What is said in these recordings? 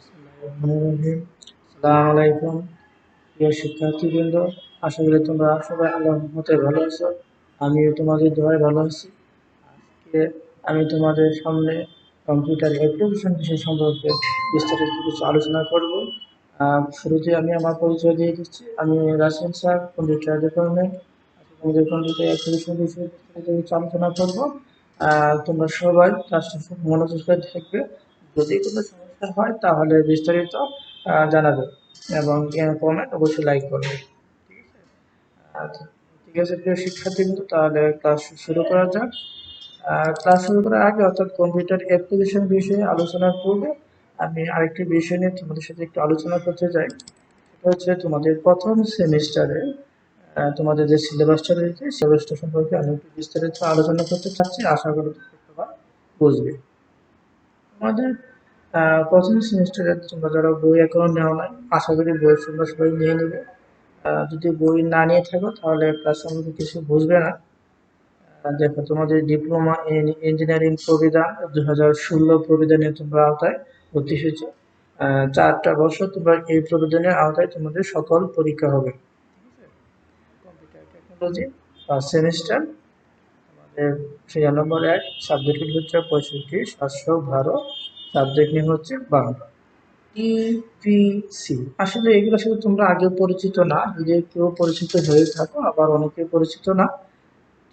বিসমিল্লাহিররহমানিররহিম। আসসালামু আলাইকুম প্রিয় শিক্ষার্থীবৃন্দ, আশা করি তোমরা সবাই আল্লাহর রহমতে ভালো আছো। আমিও তোমাদের দোয়ায় ভালো আছি। আজকে আমি তোমাদের সামনে কম্পিউটার অ্যাপ্লিকেশন বিষয় সম্পর্কে বিস্তারিত কিছু আলোচনা করব। শুরুতে আমি আমার পরিচয় দিয়ে দিচ্ছি। আমি রাসেল স্যার, কম্পিউটার ডিপার্টমেন্ট। আমাদের কম্পিউটার অ্যাপ্লিকেশন বিষয়ে বিস্তারিত কিছু আলোচনা করব। তোমরা সবাই ক্লাসটা খুব মনোযোগ করে দেখবে। যদি কোনো সমস্যা হয় তাহলে বিস্তারিত জানাবে এবং কমেন্ট অবশ্যই লাইক করবে। আচ্ছা, ঠিক আছে প্রিয় শিক্ষার্থীবৃন্দ, তাহলে ক্লাস শুরু করা যাক। ক্লাস শুরু করার আগে অর্থাৎ কম্পিউটার অ্যাপ্লিকেশন বিষয়ে আলোচনার পূর্বে আমি আরেকটি বিষয় নিয়ে তোমাদের সাথে একটু আলোচনা করতে চাই। সেটা হচ্ছে তোমাদের প্রথম সেমিস্টারে তোমাদের যে সিলেবাসটা রয়েছে সিলেবাসটা সম্পর্কে আমি একটু বিস্তারিত আলোচনা করতে চাচ্ছি। আশা করি তোমরা বুঝবে। তোমাদের প্রথম সেমিস্টারে তোমরা যারা বই এখনো নেওয়া নাই, আশা করি বই তোমরা সবাই নিয়ে নেবে। যদি বই না নিয়ে থাকো তাহলে ক্লাস সম্পর্কে কিছু বুঝবে না। দেখো, তোমাদের ডিপ্লোমা ইন ইঞ্জিনিয়ারিং প্রবিধান 2016 প্রবিধানে তোমরা আওতায় ভর্তি হয়েছে। 4টা বছর তোমরা এই প্রবিধানের আওতায় তোমাদের সকল পরীক্ষা হবে। কম্পিউটার টেকনোলজি ফার্স্ট সেমিস্টার, আমাদের 96 সাবজেক্ট হচ্ছে 65, 712, সাবজেক্ট নেম হচ্ছে বাংলা। টিপিসি আসলে এগুলো সাথে তোমরা আগে পরিচিত না, যদি কেউ পরিচিত হয়ে থাকো, আবার অনেকে পরিচিত না।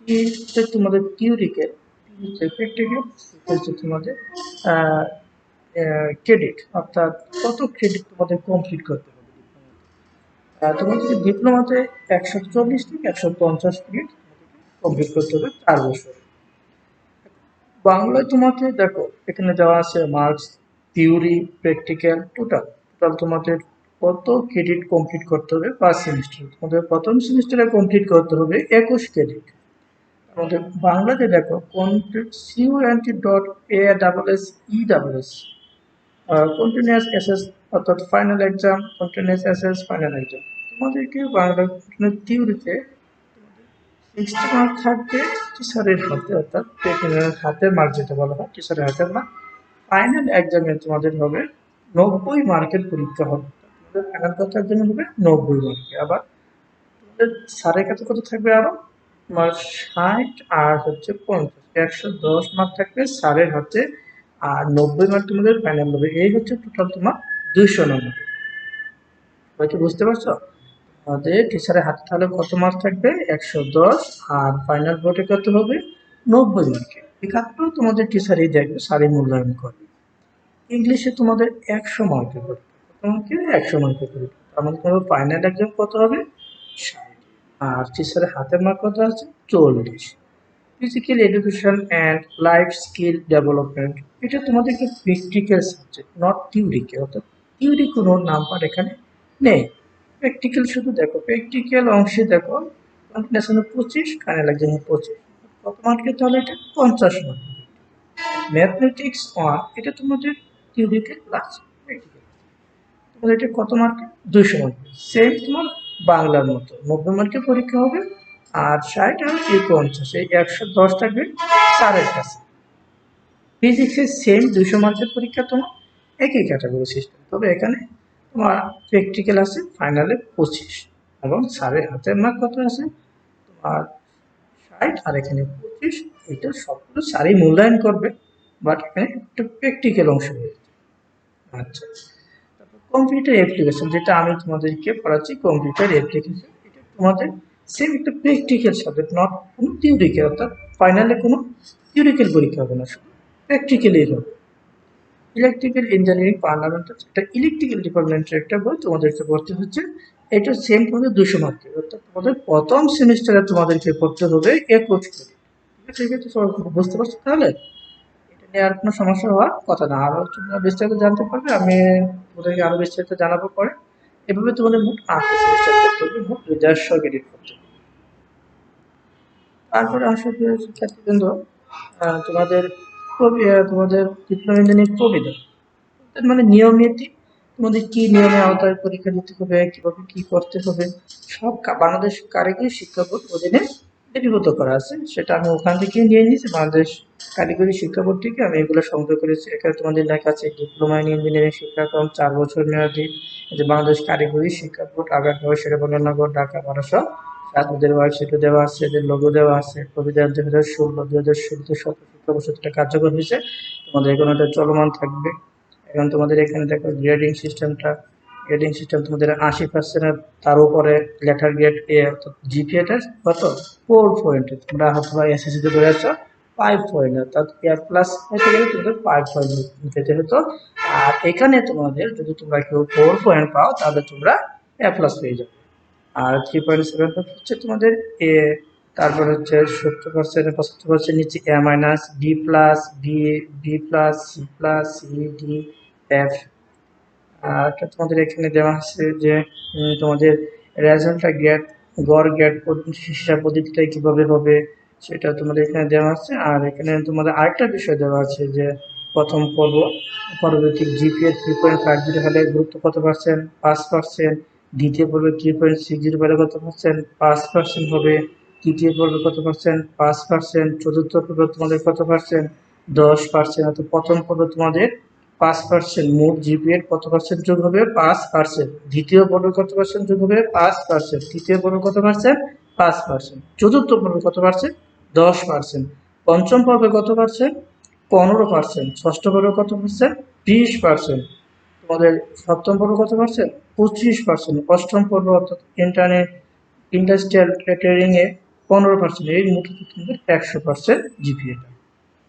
টি হচ্ছে তোমাদের থিওরিক্যাল, টি হচ্ছে প্র্যাকটিক্যাল, হচ্ছে তোমাদের ক্রেডিট, অর্থাৎ কত ক্রেডিট তোমাদের কমপ্লিট করতে হবে। তোমাদের ডিপ্লোমাতে 140 থেকে 150 ক্রেডিট কমপ্লিট করতে হবে 4 বছর। বাংলায় তোমাকে দেখো এখানে দেওয়া আছে marks, theory, practical, total total তোমাদের কত ক্রেডিট কমপ্লিট করতে হবে পার সেমিস্টার। তোমাদের প্রথম সেমিস্টারে কমপ্লিট করতে হবে 21 ক্রেডিট। আমাদের বাংলাতে দেখো CUNT.ASSESS কন্টিনিউয়াস এসএস, অর্থাৎ final exam, continuous SS, final exam. তোমাদেরকে বাংলা থিওরিতে 60 মার্ক থাকবে টিচারের হাতে, অর্থাৎ টেকনিক্যাল হাতের মার্ক যেটা বলা হয় টিচারের হাতের মার্ক। ফাইনাল এক্সামে তোমাদের হবে 90 মার্কের পরীক্ষা হবে। তোমাদের ফাইনাল কত এক্সামে হবে 90 মার্কে। আবার তোমাদের স্যারের কাছে কত থাকবে আরো তোমার 60 আর হচ্ছে 50, 110 মার্ক থাকবে স্যারের হাতে। আর 90 মার্ক তোমাদের ফাইনাল হবে। এই হচ্ছে টোটাল তোমার 200 নম্বর। হয়তো বুঝতে পারছো? আমাদের টিচারের হাতে তাহলে কত মার্ক থাকবে 110, আর ফাইনাল বোর্ডে কত হবে 90 মার্কে। এখানেও তোমাদের টিচারই দেখবে, স্যারই মূল্যায়ন করবে। ইংলিশে তোমাদের 100 মার্কের পরীক্ষা, তোমাকে 100 মার্কের পরীক্ষা, তার তোমার ফাইনাল এক্সাম কত হবে 60, আর টিচারের হাতের মার্ক কত আছে 40। Physical education and life skill development, এটা তোমাদের একটা প্র্যাকটিক্যাল সাবজেক্ট, নট থিওরিক্যাল, অর্থাৎ থিওরি কোনো নাম্বার এখানে নেই। প্র্যাকটিক্যাল শুধু দেখো, প্র্যাকটিক্যাল অংশে দেখো কন্টিনিউশনে 25, ফাইনাল এক্সামে 25। কত মার্কের? তাহলে এটা 50 মার্ক। ম্যাথমেটিক্স 1 এটা তোমাদের থিওরিক্যাল ক্লাস, প্র্যাকটিক্যাল তোমাদের এটা কত মার্কের 200 মার্কের। সেম তোমার বাংলার মতো 90 মার্কের পরীক্ষা হবে, আর 60 আর 50, এই 110 থাকবে স্যারের কাছে। ফিজিক্সের সেম 200 মার্কের পরীক্ষা, তোমার একই ক্যাটাগরি সিস্টেম, তবে এখানে তোমার প্র্যাকটিক্যাল আছে ফাইনালে 25, এবং স্যারের হাতের মার্ক কত আছে তোমার 60 আর এখানে 25। এটা সবগুলো স্যারই মূল্যায়ন করবে, বাট এখানে একটু প্র্যাকটিক্যাল অংশ রয়েছে। আচ্ছা, তারপর কম্পিউটার অ্যাপ্লিকেশন, যেটা আমি তোমাদেরকে পড়াচ্ছি কম্পিউটার অ্যাপ্লিকেশন, এটা তোমাদের সেম একটা প্র্যাকটিক্যাল সাবজেক্ট, নট কোনো থিওরিক্যাল, অর্থাৎ ফাইনালে কোনো থিওরিক্যাল পরীক্ষা হবে না, শুধু প্র্যাকটিক্যালি হবে। ইলেকট্রিক্যাল ইঞ্জিনিয়ারিং ফান্ডামেন্টাল, এটা ইলেকট্রিক্যাল ডিপার্টমেন্টের একটা বই, তোমাদেরকে পড়তে হচ্ছে। এটা সেম তোমাদের 200 মার্কের, অর্থাৎ তোমাদের প্রথম সেমিস্টারে তোমাদেরকে পড়তে হবে 21 ক্রেডিট। ঠিক আছে, সবাই বুঝতে পারছো তাহলে? এটা নিয়ে আর কোনো সমস্যা হওয়ার কথা না। আরো তোমরা বিস্তারিত জানতে পারবে, আমি তোমাদেরকে আরো বিস্তারিত জানাবো পরে। এভাবে তোমাদের মোট 8টা সেমিস্টার করতে হবে, মোট 150 ক্রেডিট করতে হবে। তারপরে আসো প্রিয় শিক্ষার্থীবৃন্দ, তোমাদের তোমাদের ডিপ্লোমা ইঞ্জিনিয়ারিং প্রবিধান, মানে নিয়ম নীতি, তোমাদের কি নিয়মের আওতায় পরীক্ষা দিতে হবে, কিভাবে কি করতে হবে, সব বাংলাদেশ কারিগরি শিক্ষা বোর্ড অধীনে লিপিবদ্ধ করা আছে, সেটা আমি ওখান থেকে নিয়ে নিয়েছি। বাংলাদেশ কারিগরি শিক্ষা বোর্ড থেকে আমি এগুলো সংগ্রহ করেছি। এখানে তোমাদের লেখা আছে ডিপ্লোমা ইন ইঞ্জিনিয়ারিং শিক্ষাক্রম 4 বছর মেয়াদী। এই যে বাংলাদেশ কারিগরি শিক্ষা বোর্ড, আগারগাঁও, শেরেবাংলানগর, ঢাকা 1200। ওদের ওয়েবসাইটে দেওয়া আছে, এদের লোগো দেওয়া আছে। কবিতা 2016 শিক্ষাবর্ষ থেকে কার্যকর হয়েছে। তোমাদের এখানে এটা চলমান থাকবে। এখন তোমাদের এখানে দেখো গ্রেডিং সিস্টেম তোমাদের 80%, তার উপরে লেটার গ্রেড এ, অর্থাৎ জিপিএটা কত 4 পয়েন্ট। তোমরা হয়তো এসএসসি তে বলেছ 5 পয়েন্ট, অর্থাৎ এ প্লাস পেতে গেলে তোমাদের 5 পয়েন্ট পেতে হতো। আর এখানে তোমাদের যদি তোমরা কেউ 4 পয়েন্ট পাও তাহলে তোমরা এ প্লাস পেয়ে যাবে। আর 3.75 হচ্ছে তোমাদের এ, তারপর হচ্ছে 70%, 75% নিচে A minus, B plus, B plus, C plus, C, D, F. আর তোমাদের এখানে দেওয়া আছে যে তোমাদের রেজাল্টটা গড় গ্রেড হিসাব পদ্ধতিটা কিভাবে হবে সেটা তোমাদের এখানে দেওয়া আছে। আর এখানে তোমাদের আরেকটা বিষয় দেওয়া আছে যে প্রথম পর্ব পরবর্তী জিপিএ 3.50 হলে গুরুত্ব কত পার্সেন্ট, 5%। দ্বিতীয় পর্বে 3.60 হলে কত পার্সেন্ট, 5% হবে। তৃতীয় পর্বে কত পার্সেন্ট, 5%। চতুর্থ পর্বে তোমাদের কত পার্সেন্ট, 10%। অর্থাৎ প্রথম পর্বে তোমাদের 5%, মোট জিপিএর কত পার্সেন্ট যোগ হবে, 5%। দ্বিতীয় পর্বে কত পার্সেন্ট যোগ হবে, 5%। তৃতীয় পর্বে কত পার্সেন্ট, 5%। চতুর্থ পর্বে কত পার্সেন্ট, 10%। পঞ্চম পর্বে কত পার্সেন্ট, 15%। ষষ্ঠ পর্বে কত পার্সেন্ট, 20%। তোমাদের সপ্তম পর্বে কত পার্সেন্ট, 25%। অষ্টম পর্ব অর্থাৎ ইন্ডাস্ট্রিয়াল ট্রেডিং এ 15%। এই মোট কিন্তু 100% জিপিএটা।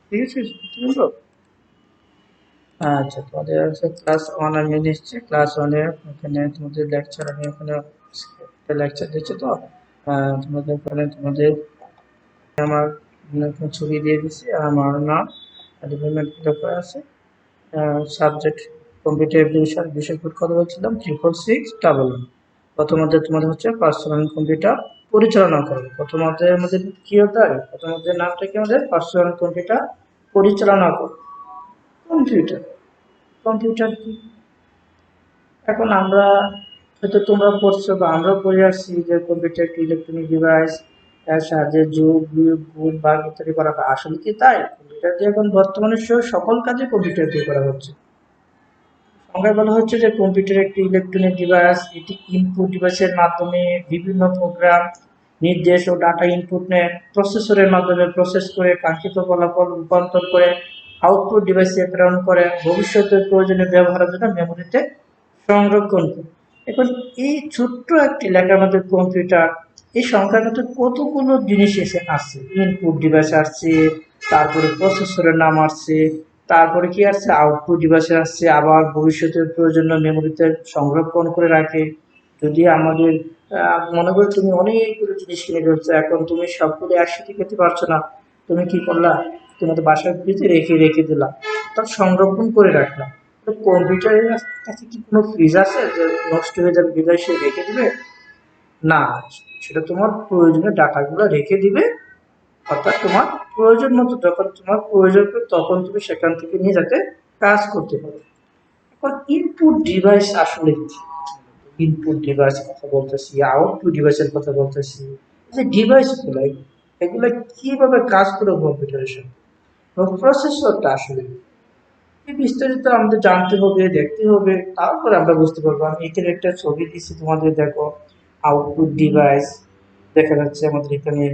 ঠিক আছে, বুঝলো? আচ্ছা, তোমাদের হচ্ছে ক্লাস 1 আমি নিচ্ছি। ক্লাস 1-এ এখানে তোমাদের লেকচার, আমি এখানে লেকচার দিচ্ছি। তো তোমাদের ওখানে তোমাদের আমার ছবি দিয়ে দিচ্ছি, আমার নাম, ডিপার্টমেন্ট করা আছে, সাবজেক্ট কম্পিউটার অ্যাপ্লিকেশন, বিষয় কোড কথা বলছিলাম 64611। প্রথমত তোমাদের হচ্ছে পার্সোনাল কম্পিউটার পরিচালনা করবে। প্রথমত আমাদের কি হতে হয়, প্রথমত নামটা কি, আমাদের পার্সোনাল কম্পিউটার পরিচালনা করবে। কম্পিউটার কম্পিউটার কি, এখন আমরা হয়তো তোমরা পড়ছো বা আমরা পড়ে আসছি যে কম্পিউটার একটি ইলেকট্রনিক ডিভাইস, এর সাহায্যে যোগ বিয়োগ গুণ ভাগ ইত্যাদি করা হয়। আসলে কি তাই? কম্পিউটার দিয়ে এখন বর্তমানে সকল কাজে কম্পিউটার দিয়ে করা হচ্ছে। সংজ্ঞায় বলা হচ্ছে যে কম্পিউটার একটি ইলেকট্রনিক ডিভাইস, এটি ইনপুট ডিভাইসের মাধ্যমে বিভিন্ন প্রোগ্রাম, নির্দেশ ও ডাটা ইনপুট নেয়, প্রসেসরের মাধ্যমে প্রসেস করে কাঙ্ক্ষিত ফলাফল রূপান্তর করে আউটপুট ডিভাইসে প্রেরণ করে, ভবিষ্যতের প্রয়োজনে ব্যবহারের জন্য মেমোরিতে সংরক্ষণ করে। এখন এই ছোট্ট একটি লেখার মধ্যে কম্পিউটার, এই সংখ্যার মধ্যে কতগুলো জিনিস এসে আসছে। ইনপুট ডিভাইস আসছে, তারপরে প্রসেসরের নাম আসছে, তারপরে কি আসছে, আউটপুট ডিভাইসে আসছে, আবার ভবিষ্যতের প্রয়োজনীয় মেমোরিতে সংরক্ষণ করে রাখে। যদি আমাদের মনে করো তুমি অনেকগুলো জিনিস কিনে ফেলছো, এখন তুমি সবগুলো একসাথে খেতে পারছো না, তুমি কি করলা, তোমাদের বাসার ফ্রিজে রেখে রেখে দিলা, তার সংরক্ষণ করে রাখলাম। তো কম্পিউটারের কাছে কি কোনো ফ্রিজ আছে যে নষ্ট হয়ে যাবে বিদায় সে রেখে দিবে? না, সেটা তোমার প্রয়োজনীয় ডাটাগুলো রেখে দিবে। অর্থাৎ তোমার প্রয়োজন মতো যখন তোমার প্রয়োজন হবে তখন তুমি সেখান থেকে নিয়ে যাতে কাজ করতে পারো। এখন ইনপুট ডিভাইস আসলে কি? ইনপুট ডিভাইস কথা বলতেছি, আউটপুট ডিভাইসের কথা বলতেছি, যে ডিভাইসগুলো এগুলো কিভাবে কাজ করে কম্পিউটারের সাথে, প্রসেসরটা আসলে এই বিস্তারিত আমাদের জানতে হবে, দেখতে হবে, তারপরে আমরা বুঝতে পারবো। আমি এখানে একটা ছবি দিচ্ছি তোমাদের, দেখো আউটপুট ডিভাইস দেখা যাচ্ছে আমাদের এখানে।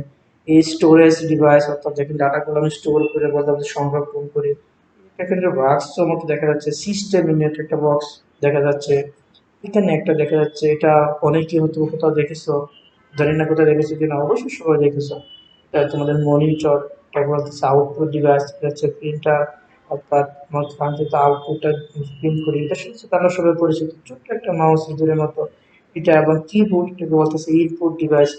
এই স্টোরেজ ডিভাইস, অর্থাৎ যেখানে ডাটাগুলো আমি স্টোর করে বলতে আমাদের সংরক্ষণ করি। এখানে একটা বাক্সের মতো দেখা যাচ্ছে, সিস্টেম ইউনিট একটা বক্স দেখা যাচ্ছে। এখানে একটা দেখা যাচ্ছে, এটা অনেকে হয়তো কোথাও দেখেছো, জানি না কোথায় দেখেছো কিনা, অবশ্যই সবাই দেখেছো। এটা তোমাদের মনিটর, এটা বলতেছে আউটপুট ডিভাইস, এটা হচ্ছে প্রিন্টার, অর্থাৎ আমার কাঙ্ক্ষিত আউটপুটটা প্রিন্ট করি। এটার সাথে সাথে আমরা সবাই পরিচিত ছোট্ট একটা মাউস ইঁদুরের মতো এটা, এবং কিবোর্ড, এটাকে বলতেছে ইনপুট ডিভাইস।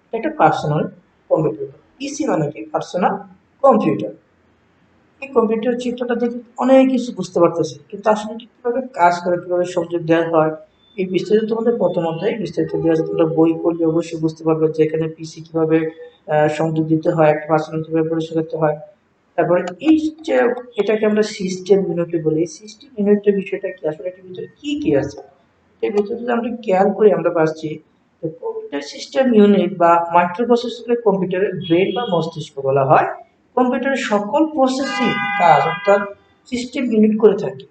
এটা একটা পার্সোনাল কম্পিউটার। পিসি মানে কি, পার্সোনাল কম্পিউটার। এই কম্পিউটার চিত্রটা দেখে অনেক কিছু বুঝতে পারতেছি, কিন্তু আসলে এটা কিভাবে কাজ করে, কিভাবে সংযোগ দেওয়া হয়, এই বিস্তারিত তোমাদের প্রথম অধ্যায়ে বিস্তারিত দেওয়া আছে। তোমরা বই পড়লে অবশ্যই বুঝতে পারবে যে এখানে পিসি কিভাবে সংযোগ দিতে হয়, একটা পার্সোনাল কিভাবে পরিচয় করতে হয়। তারপরে এই যে এটাকে আমরা সিস্টেম ইউনিট বলি, সিস্টেম ইউনিটের বিষয়টা কি, আসলে এটার ভিতরে কি কি আছে, এর ভিতরে যদি আমরা খেয়াল করি আমরা পাচ্ছি তো কম্পিউটার সিস্টেম ইউনিট বা মাইক্রোপ্রসেসরকে কম্পিউটারের ব্রেন বা মস্তিষ্ক বলা হয়। কম্পিউটারের সকল প্রসেসিং কাজ অর্থাৎ সিস্টেম ইউনিট করে থাকে।